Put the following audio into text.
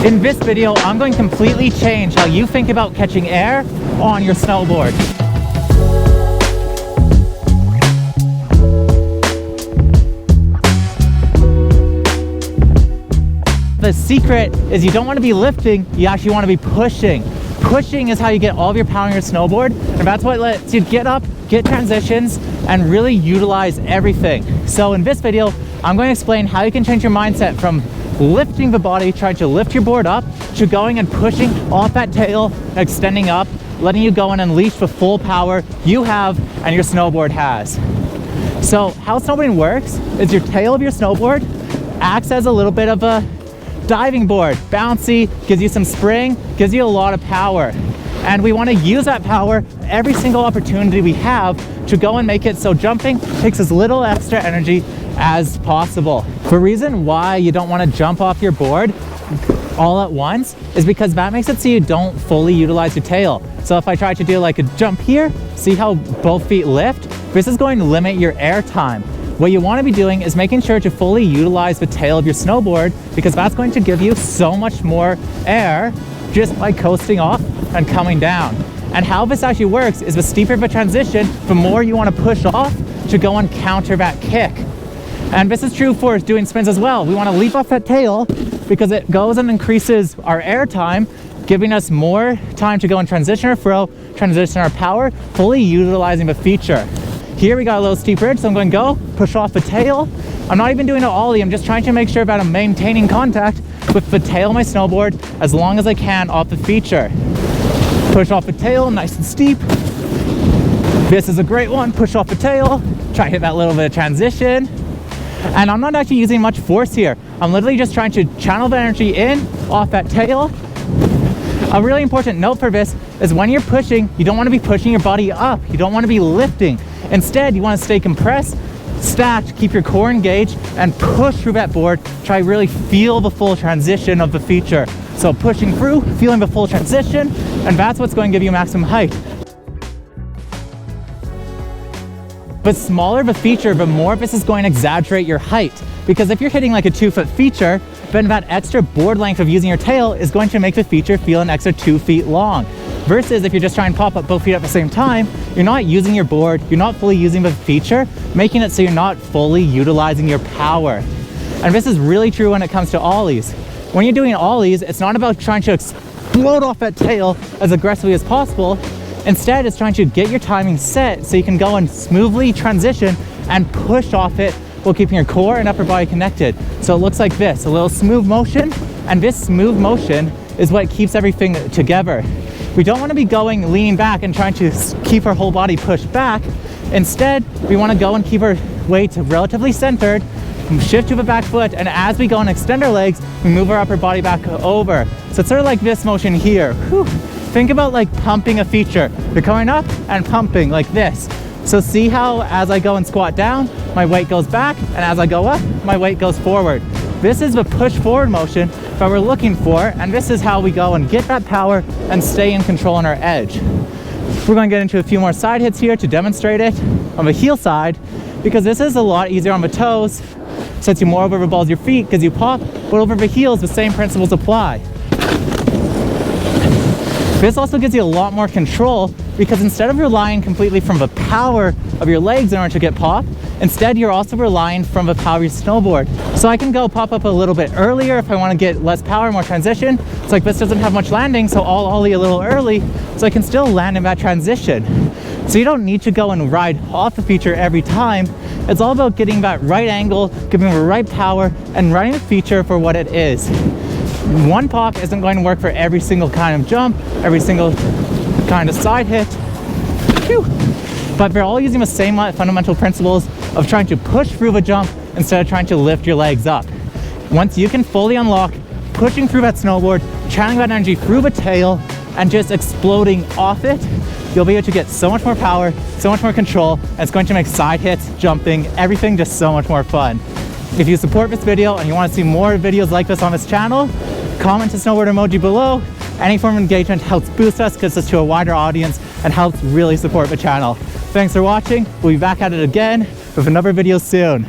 In this video, I'm going to completely change how you think about catching air on your snowboard. The secret is you don't want to be lifting, you actually want to be pushing. Pushing is how you get all of your power on your snowboard, and that's what lets you get up, get transitions, and really utilize everything. So in this video, I'm going to explain how you can change your mindset from lifting the body, trying to lift your board up, to going and pushing off that tail, extending up, letting you go and unleash the full power you have and your snowboard has. So how snowboarding works is your tail of your snowboard acts as a little bit of a diving board, bouncy, gives you some spring, gives you a lot of power. And we want to use that power every single opportunity we have to go and make it so jumping takes as little extra energy as possible. The reason why you don't want to jump off your board all at once is because that makes it so you don't fully utilize your tail. So if I try to do like a jump here, see how both feet lift? This is going to limit your air time. What you want to be doing is making sure to fully utilize the tail of your snowboard, because that's going to give you so much more air just by coasting off and coming down. And how this actually works is the steeper the transition, the more you want to push off to go and counter that kick. And this is true for doing spins as well. We want to leap off that tail because it goes and increases our air time, giving us more time to go and transition our throw, transition our power, fully utilizing the feature. Here we got a little steep ridge, so I'm going to go push off the tail. I'm not even doing an ollie, I'm just trying to make sure that I'm maintaining contact with the tail of my snowboard as long as I can off the feature. Push off the tail, nice and steep. This is a great one, push off the tail, try to hit that little bit of transition. And I'm not actually using much force here. I'm literally just trying to channel the energy in off that tail. A really important note for this is when you're pushing, you don't want to be pushing your body up. You don't want to be lifting. Instead, you want to stay compressed, stacked, keep your core engaged, and push through that board. Try really feel the full transition of the feature. So pushing through, feeling the full transition, and that's what's going to give you maximum height. But smaller the feature, the more this is going to exaggerate your height. Because if you're hitting like a 2-foot feature, then that extra board length of using your tail is going to make the feature feel an extra 2 feet long. Versus if you're just trying to pop up both feet at the same time, you're not using your board, you're not fully using the feature, making it so you're not fully utilizing your power. And this is really true when it comes to ollies. When you're doing ollies, it's not about trying to explode off that tail as aggressively as possible. Instead, it's trying to get your timing set so you can go and smoothly transition and push off it while keeping your core and upper body connected. So it looks like this, a little smooth motion, and this smooth motion is what keeps everything together. We don't want to be going, leaning back and trying to keep our whole body pushed back. Instead, we want to go and keep our weight relatively centered, shift to the back foot, and as we go and extend our legs, we move our upper body back over. So it's sort of like this motion here. Whew. Think about like pumping a feature. You're coming up and pumping like this. So see how as I go and squat down, my weight goes back, and as I go up, my weight goes forward. This is the push forward motion that we're looking for, and this is how we go and get that power and stay in control on our edge. We're going to get into a few more side hits here to demonstrate it on the heel side, because this is a lot easier on the toes, sets you more over the balls of your feet because you pop, but over the heels the same principles apply. This also gives you a lot more control, because instead of relying completely from the power of your legs in order to get pop, instead you're also relying from the power of your snowboard. So I can go pop up a little bit earlier if I want to get less power, more transition. It's like this doesn't have much landing, so I'll ollie a little early so I can still land in that transition. So you don't need to go and ride off the feature every time. It's all about getting that right angle, giving the right power, and riding the feature for what it is. One pop isn't going to work for every single kind of jump, every single kind of side hit. Phew. But they're all using the same fundamental principles of trying to push through the jump instead of trying to lift your legs up. Once you can fully unlock pushing through that snowboard, channeling that energy through the tail, and just exploding off it, you'll be able to get so much more power, so much more control, and it's going to make side hits, jumping, everything just so much more fun. If you support this video and you want to see more videos like this on this channel, comment the snowboard emoji below. Any form of engagement helps boost us, gets us to a wider audience, and helps really support the channel. Thanks for watching. We'll be back at it again with another video soon.